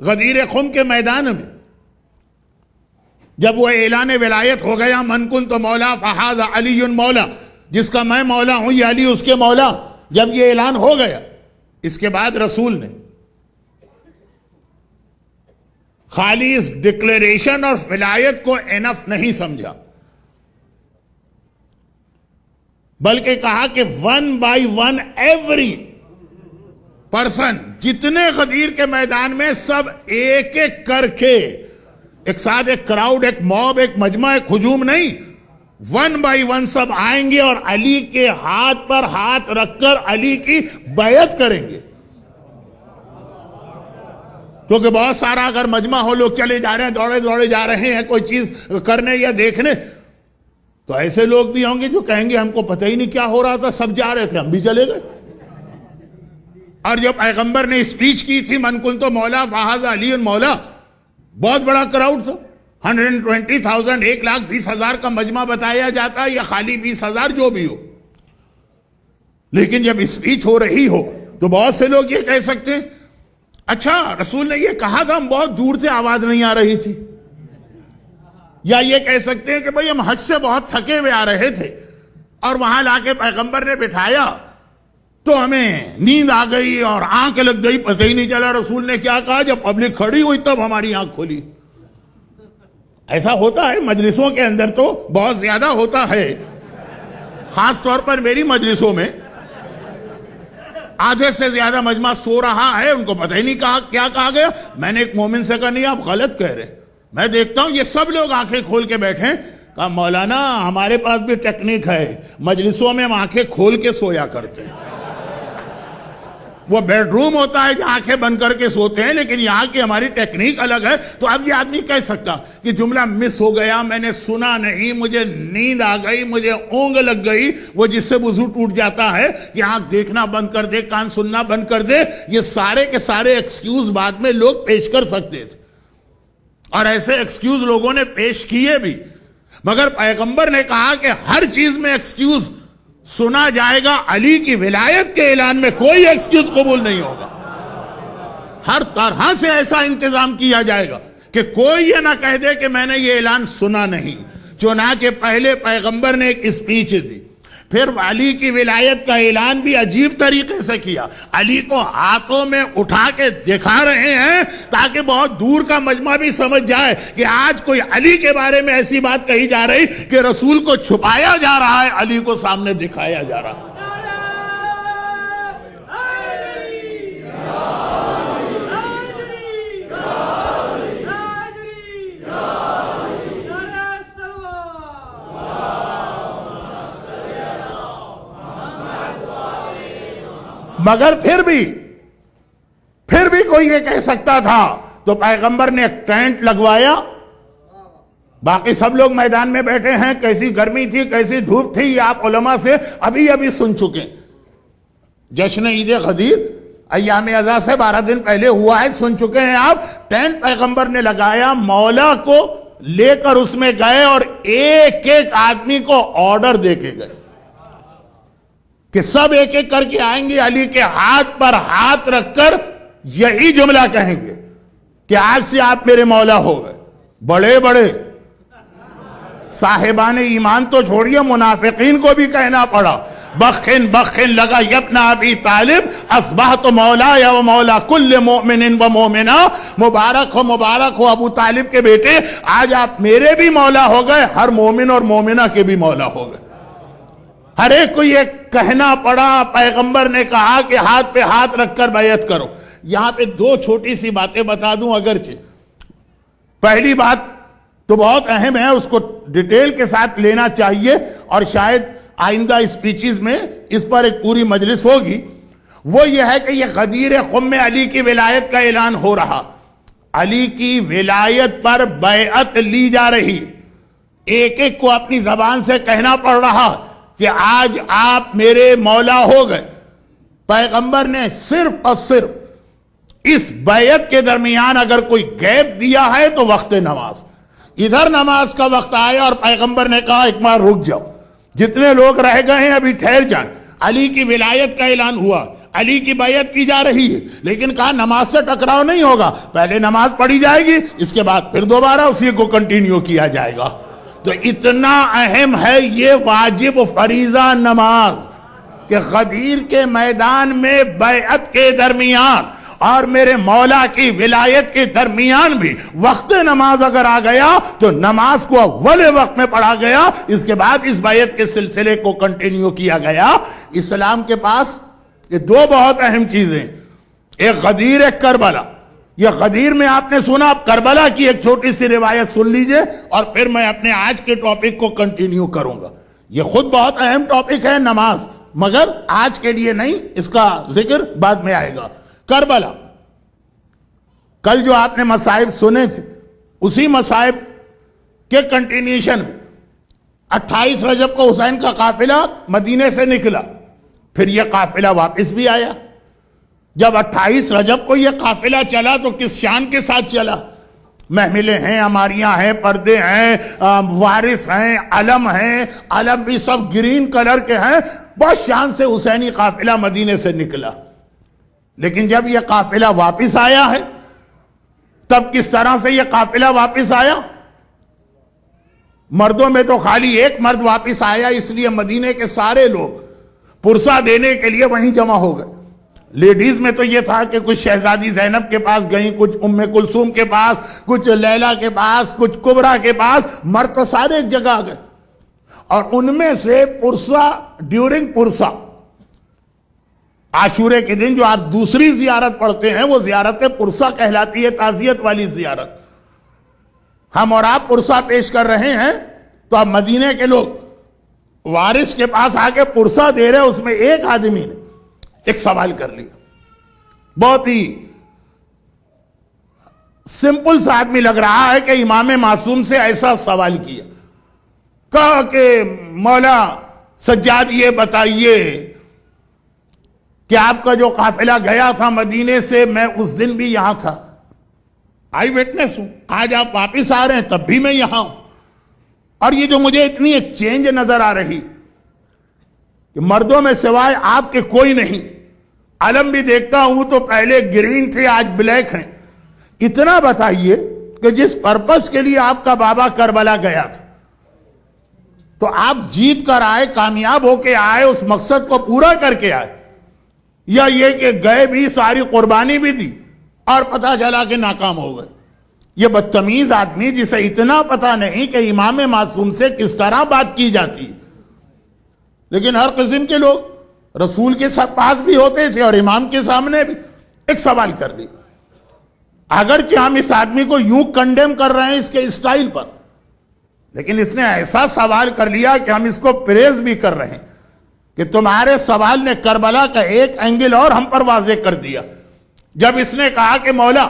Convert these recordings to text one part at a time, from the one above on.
غدیر خم کے میدان میں جب وہ اعلان ولایت ہو گیا، من کنت مولا فہذا علی مولا، جس کا میں مولا ہوں یہ علی اس کے مولا، جب یہ اعلان ہو گیا، اس کے بعد رسول نے خالی اس ڈکلیریشن اور ولایت کو انف نہیں سمجھا، بلکہ کہا کہ one by one every person, جتنے غدیر کے میدان میں سب ایک ایک کر کے، ایک ساتھ ایک کراؤڈ، ایک موب، ایک مجمع، ایک ہجوم نہیں، ون بائی ون سب آئیں گے اور علی کے ہاتھ پر ہاتھ رکھ کر علی کی بیعت کریں گے۔ کیونکہ بہت سارا اگر مجمع ہو، لوگ چلے جا رہے ہیں، دوڑے دوڑے جا رہے ہیں کوئی چیز کرنے یا دیکھنے، تو ایسے لوگ بھی ہوں گے جو کہیں گے ہم کو پتہ ہی نہیں کیا ہو رہا تھا، سب جا رہے تھے ہم بھی چلے گئے۔ اور جو پیغمبر نے اسپیچ کی تھی من کنت مولا فہذا علی مولا، بہت بڑا کراؤڈ تھا، 120,000، 1,20,000 کا مجمع بتایا جاتا ہے، یا خالی 20,000 جو بھی ہو، لیکن جب اسپیچ ہو رہی ہو تو بہت سے لوگ یہ کہہ سکتے ہیں اچھا رسول نے یہ کہا تھا، ہم بہت دور سے آواز نہیں آ رہی تھی، یا یہ کہہ سکتے ہیں کہ بھئی ہم حج سے بہت تھکے ہوئے آ رہے تھے اور وہاں لا کے پیغمبر نے بٹھایا تو ہمیں نیند آ گئی اور آنکھ لگ گئی، پتہ ہی نہیں چلا رسول نے کیا کہا، جب پبلک کھڑی ہوئی تب ہماری آنکھ کھولی۔ ایسا ہوتا ہے مجلسوں کے اندر، تو بہت زیادہ ہوتا ہے، خاص طور پر میری مجلسوں میں آدھے سے زیادہ مجمع سو رہا ہے، ان کو پتہ ہی نہیں کہا کیا کہا گیا۔ میں نے ایک مومن سے کہا نہیں آپ غلط کہہ رہے، میں دیکھتا ہوں یہ سب لوگ آنکھیں کھول کے بیٹھے ہیں۔ کہا مولانا ہمارے پاس بھی ٹیکنیک ہے، مجلسوں میں ہم آنکھیں کھول کے سویا کرتے ہیں، وہ بیڈ روم ہوتا ہے جہاں آنکھیں بند کر کے سوتے ہیں، لیکن یہاں کی ہماری ٹیکنیک الگ ہے۔ تو اب یہ آدمی کہہ سکتا کہ جملہ مس ہو گیا، میں نے سنا نہیں، مجھے نیند آ گئی، مجھے اونگ لگ گئی، وہ جس سے وضو ٹوٹ جاتا ہے کہ آنکھ دیکھنا بند کر دے، کان سننا بند کر دے، یہ سارے کے سارے ایکسکیوز بعد میں لوگ پیش کر سکتے تھے، اور ایسے ایکسکیوز لوگوں نے پیش کیے بھی، مگر پیغمبر نے کہا کہ ہر چیز میں ایکسکیوز سنا جائے گا، علی کی ولایت کے اعلان میں کوئی ایکسکیوز قبول نہیں ہوگا، ہر طرح سے ایسا انتظام کیا جائے گا کہ کوئی یہ نہ کہہ دے کہ میں نے یہ اعلان سنا نہیں۔ چنانچہ پہلے پیغمبر نے ایک اسپیچ دی، پھر علی کی ولایت کا اعلان بھی عجیب طریقے سے کیا، علی کو ہاتھوں میں اٹھا کے دکھا رہے ہیں تاکہ بہت دور کا مجمع بھی سمجھ جائے کہ آج کوئی علی کے بارے میں ایسی بات کہی جا رہی کہ رسول کو چھپایا جا رہا ہے، علی کو سامنے دکھایا جا رہا ہے۔ مگر پھر بھی کوئی یہ کہہ سکتا تھا، تو پیغمبر نے ایک ٹینٹ لگوایا، باقی سب لوگ میدان میں بیٹھے ہیں، کیسی گرمی تھی، کیسی دھوپ تھی، یہ آپ علماء سے ابھی سن چکے۔ جشن عید غدیر ایام ازا سے 12 دن پہلے ہوا ہے، سن چکے ہیں آپ۔ ٹینٹ پیغمبر نے لگایا، مولا کو لے کر اس میں گئے اور ایک ایک آدمی کو آرڈر دے کے گئے کہ سب ایک ایک کر کے آئیں گے، علی کے ہاتھ پر ہاتھ رکھ کر یہی جملہ کہیں گے کہ آج سے آپ میرے مولا ہو گئے۔ بڑے بڑے صاحبان ایمان تو چھوڑیے، منافقین کو بھی کہنا پڑا، بخن لگا یبن ابی طالب اصبحت مولا یا مولا کل مؤمن و مومنہ، مبارک ہو ابو طالب کے بیٹے، آج آپ میرے بھی مولا ہو گئے، ہر مومن اور مومنہ کے بھی مولا ہو گئے۔ ہر ایک کو یہ کہنا پڑا، پیغمبر نے کہا کہ ہاتھ پہ ہاتھ رکھ کر بیعت کرو۔ یہاں پہ دو چھوٹی سی باتیں بتا دوں اگرچہ، پہلی بات تو بہت اہم ہے، اس کو ڈیٹیل کے ساتھ لینا چاہیے اور شاید آئندہ اسپیچز میں اس پر ایک پوری مجلس ہوگی، وہ یہ ہے کہ یہ غدیر خم میں علی کی ولایت کا اعلان ہو رہا، علی کی ولایت پر بیعت لی جا رہی، ایک ایک کو اپنی زبان سے کہنا پڑ رہا کہ آج آپ میرے مولا ہو گئے۔ پیغمبر نے صرف اور صرف اس بیعت کے درمیان اگر کوئی گیپ دیا ہے تو وقت نماز، ادھر نماز کا وقت آیا اور پیغمبر نے کہا ایک بار رک جاؤ، جتنے لوگ رہ گئے ہیں ابھی ٹھہر جائیں۔ علی کی ولایت کا اعلان ہوا، علی کی بیعت کی جا رہی ہے، لیکن کہا نماز سے ٹکراؤ نہیں ہوگا، پہلے نماز پڑھی جائے گی، اس کے بعد پھر دوبارہ اسی کو کنٹینیو کیا جائے گا۔ تو اتنا اہم ہے یہ واجب فریضہ نماز کہ غدیر کے میدان میں بیعت کے درمیان اور میرے مولا کی ولایت کے درمیان بھی وقت نماز اگر آ گیا تو نماز کو اول وقت میں پڑھا گیا، اس کے بعد اس بیعت کے سلسلے کو کنٹینیو کیا گیا۔ اسلام کے پاس یہ دو بہت اہم چیزیں، ایک غدیر ایک کربلا۔ یہ غدیر میں آپ نے سنا، اب کربلا کی ایک چھوٹی سی روایت سن لیجئے اور پھر میں اپنے آج کے ٹاپک کو کنٹینیو کروں گا۔ یہ خود بہت اہم ٹاپک ہے نماز، مگر آج کے لیے نہیں، اس کا ذکر بعد میں آئے گا۔ کربلا، کل جو آپ نے مصائب سنے تھے اسی مصائب کے کنٹینیوشن میں 28 رجب کو حسین کا قافلہ مدینے سے نکلا، پھر یہ قافلہ واپس بھی آیا۔ جب 28 رجب کو یہ قافلہ چلا تو کس شان کے ساتھ چلا؟ محملیں ہیں، عماریاں ہیں، پردے ہیں، وارث ہیں، علم ہیں، علم بھی سب گرین کلر کے ہیں، بہت شان سے حسینی قافلہ مدینے سے نکلا۔ لیکن جب یہ قافلہ واپس آیا ہے تب کس طرح سے یہ قافلہ واپس آیا؟ مردوں میں تو خالی ایک مرد واپس آیا، اس لیے مدینے کے سارے لوگ پرسہ دینے کے لیے وہیں جمع ہو گئے۔ لیڈیز میں تو یہ تھا کہ کچھ شہزادی زینب کے پاس گئیں، کچھ ام کلثوم کے پاس، کچھ لیلا کے پاس، کچھ کبرا کے پاس، مرد تو سارے ایک جگہ گئے۔ اور ان میں سے پرسہ ڈیورنگ پرسہ، عاشورے کے دن جو آپ دوسری زیارت پڑھتے ہیں وہ زیارت پرسہ کہلاتی ہے، تعزیت والی زیارت۔ ہم اور آپ پرسہ پیش کر رہے ہیں تو اب مدینے کے لوگ وارث کے پاس آ کے پرسہ دے رہے، اس میں ایک آدمی نے ایک سوال کر لیا، بہت ہی سمپل سا آدمی لگ رہا ہے کہ امام معصوم سے ایسا سوال کیا، کہا کہ مولا سجاد یہ بتائیے کہ آپ کا جو قافلہ گیا تھا مدینے سے، میں اس دن بھی یہاں تھا، آئی وٹنس ہوں، آج آپ واپس آ رہے ہیں تب بھی میں یہاں ہوں، اور یہ جو مجھے اتنی ایک چینج نظر آ رہی کہ مردوں میں سوائے آپ کے کوئی نہیں، علم بھی دیکھتا ہوں تو پہلے گرین تھے آج بلیک ہیں، اتنا بتائیے کہ جس پرپس کے لیے آپ کا بابا کربلا گیا تھا تو آپ جیت کر آئے، کامیاب ہو کے آئے، اس مقصد کو پورا کر کے آئے، یا یہ کہ گئے بھی، ساری قربانی بھی دی اور پتہ چلا کہ ناکام ہو گئے؟ یہ بدتمیز آدمی جسے اتنا پتہ نہیں کہ امام معصوم سے کس طرح بات کی جاتی ہے۔ لیکن ہر قسم کے لوگ رسول کے پاس بھی ہوتے تھے اور امام کے سامنے بھی ایک سوال کر لیا، اگرچہ ہم اس آدمی کو یوں کنڈیم کر رہے ہیں اس کے اسٹائل پر، لیکن اس نے ایسا سوال کر لیا کہ ہم اس کو پریز بھی کر رہے ہیں کہ تمہارے سوال نے کربلا کا ایک اینگل اور ہم پر واضح کر دیا۔ جب اس نے کہا کہ مولا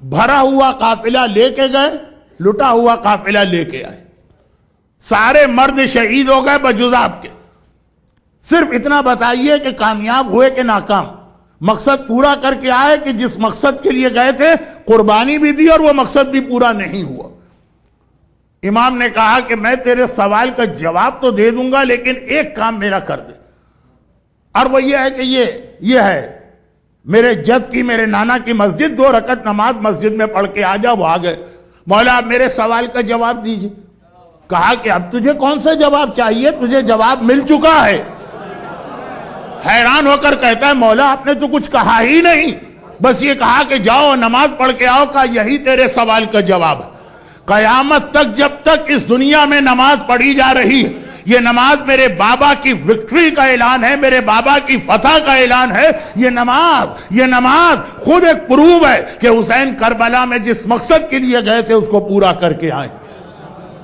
بھرا ہوا قافلہ لے کے گئے، لٹا ہوا قافلہ لے کے آئے، سارے مرد شہید ہو گئے بجز آپ کے، صرف اتنا بتائیے کہ کامیاب ہوئے کہ ناکام، مقصد پورا کر کے آئے کہ جس مقصد کے لیے گئے تھے قربانی بھی دی اور وہ مقصد بھی پورا نہیں ہوا؟ امام نے کہا کہ میں تیرے سوال کا جواب تو دے دوں گا لیکن ایک کام میرا کر دے، اور وہ یہ ہے کہ یہ ہے میرے جد کی، میرے نانا کی مسجد، 2 رکعت نماز مسجد میں پڑھ کے آ جا۔ وہ آ گئے، مولا آپ میرے سوال کا جواب دیجئے۔ کہا کہ اب تجھے کون سے جواب چاہیے، تجھے جواب مل چکا ہے۔ حیران ہو کر کہتا ہے مولا آپ نے تو کچھ کہا ہی نہیں، بس یہ کہا کہ جاؤ نماز پڑھ کے آؤ، کہا یہی تیرے سوال کا جواب ہے۔ قیامت تک جب تک اس دنیا میں نماز پڑھی جا رہی ہے، یہ نماز میرے بابا کی وکٹری کا اعلان ہے، میرے بابا کی فتح کا اعلان ہے۔ یہ نماز خود ایک پروف ہے کہ حسین کربلا میں جس مقصد کے لیے گئے تھے اس کو پورا کر کے آئے۔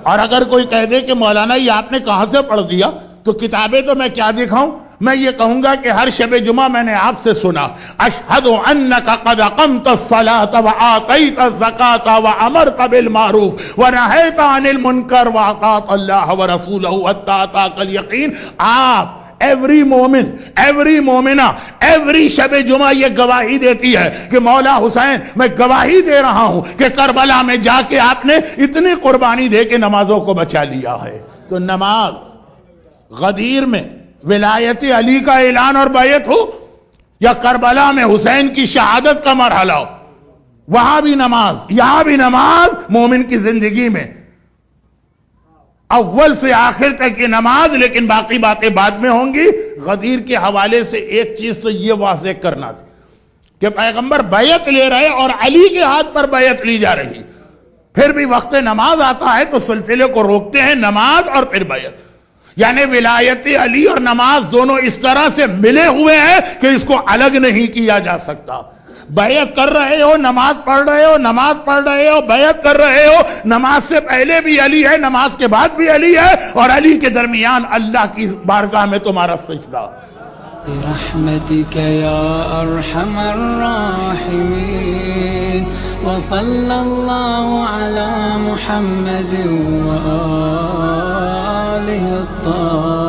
اور اگر کوئی کہہ دے کہ مولانا یہ آپ نے کہاں سے پڑھ دیا، تو کتابیں تو میں کیا دکھاؤں، میں یہ کہوں گا کہ ہر شب جمعہ میں نے آپ سے سنا، اشہد انک قد اقمت الصلاة وآتیت الزکاة وامرت بالمعروف ونہیت عن المنکر واطاعت اللہ ورسولہ حتی اتاک الیقین۔ آپ ایوری مومن، ایوری مومنہ، ایوری شب جمعہ یہ گواہی دیتی ہے کہ مولا حسین میں گواہی دے رہا ہوں کہ کربلا میں جا کے آپ نے اتنی قربانی دے کے نمازوں کو بچا لیا ہے۔ تو نماز غدیر میں ولایت علی کا اعلان اور بیعت ہو، یا کربلا میں حسین کی شہادت کا مرحلہ ہو، وہاں بھی نماز، یہاں بھی نماز مومن کی زندگی میں اول سے آخر تک کی نماز، لیکن باقی باتیں بعد میں ہوں گی۔ غدیر کے حوالے سے ایک چیز تو یہ واضح کرنا تھی کہ پیغمبر بیعت لے رہے اور علی کے ہاتھ پر بیعت لی جا رہی، پھر بھی وقت نماز آتا ہے تو سلسلے کو روکتے ہیں، نماز اور پھر بیعت، یعنی ولایت علی اور نماز دونوں اس طرح سے ملے ہوئے ہیں کہ اس کو الگ نہیں کیا جا سکتا۔ بیعت کر رہے ہو، نماز پڑھ رہے ہو، نماز پڑھ رہے ہو، بیعت کر رہے ہو، نماز سے پہلے بھی علی ہے، نماز کے بعد بھی علی ہے، اور علی کے درمیان اللہ کی بارگاہ میں تمہارا سجدہ۔ برحمتك يا أرحم الراحمين وصلى الله على محمد وآله الطاهرين